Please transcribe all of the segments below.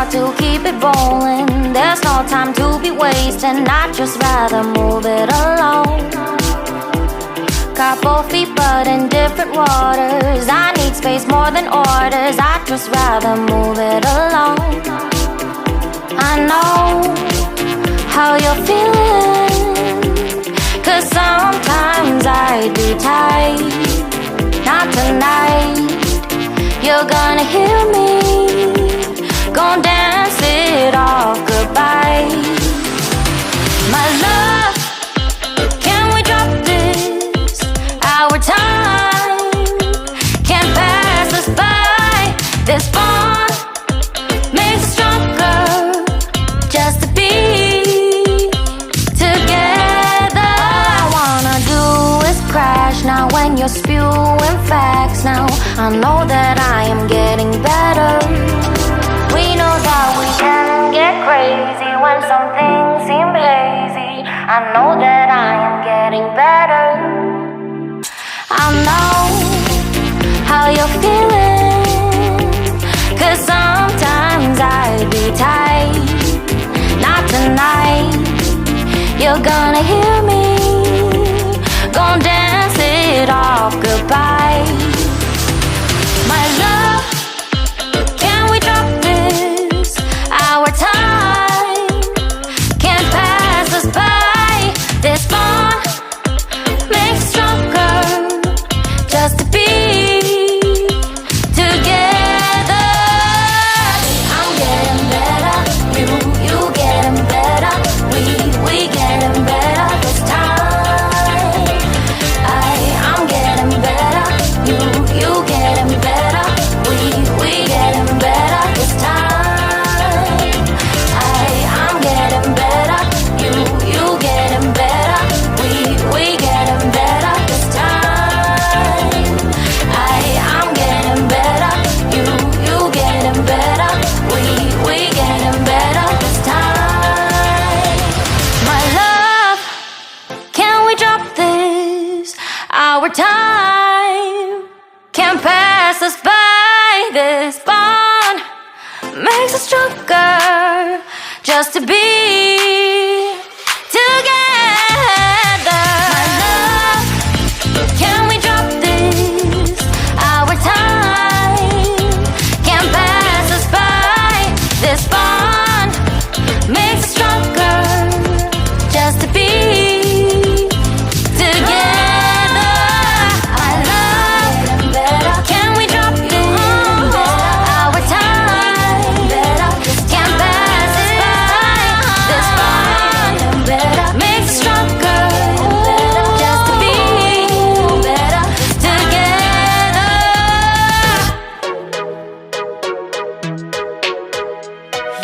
start to keep it rolling. There's no time to be wasting. I'd just rather move it alone. Got both feet but in different waters. I need space more than orders. I'd just rather move it alone. I know how you're feeling, 'cause sometimes I'd be tight. Not tonight. You're gonna hear me, gon' dance it off goodbye. My love, can we drop this? Our time can't pass us by. This bond makes us stronger, just to be together. All I wanna do is crash now when you're spewing facts. Now I know that I am getting better. We know that we can get crazy when some things seem hazy. I know that I am getting better. I know how you're feeling, 'cause sometimes I'd be tight. Not tonight. You're gonna hear me, gon' dance it off goodbye. My love, can we drop this? Our time can't pass us by. This bond makes us stronger, just to be together. I'm getting better, you getting better. We getting better this time. I'm getting better, you getting better. We getting better this time. I'm getting better, you getting better. We getting better this time. I'm getting better, you getting better. We getting better this time. My love, can we drop this? Our time can't pass us by. This bond makes us stronger, just to be together. My love, can we drop this? Our time can't pass us by. This bond makes us stronger, just to be together. I love, can we drop this? Our time can't pass us by. This bond makes us stronger, just to be together.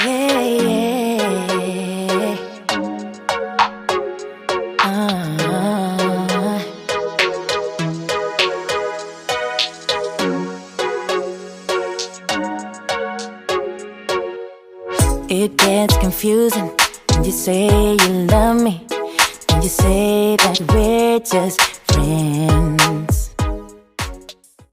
Yeah, It gets confusing when you say you love me, when you say that we're just friends.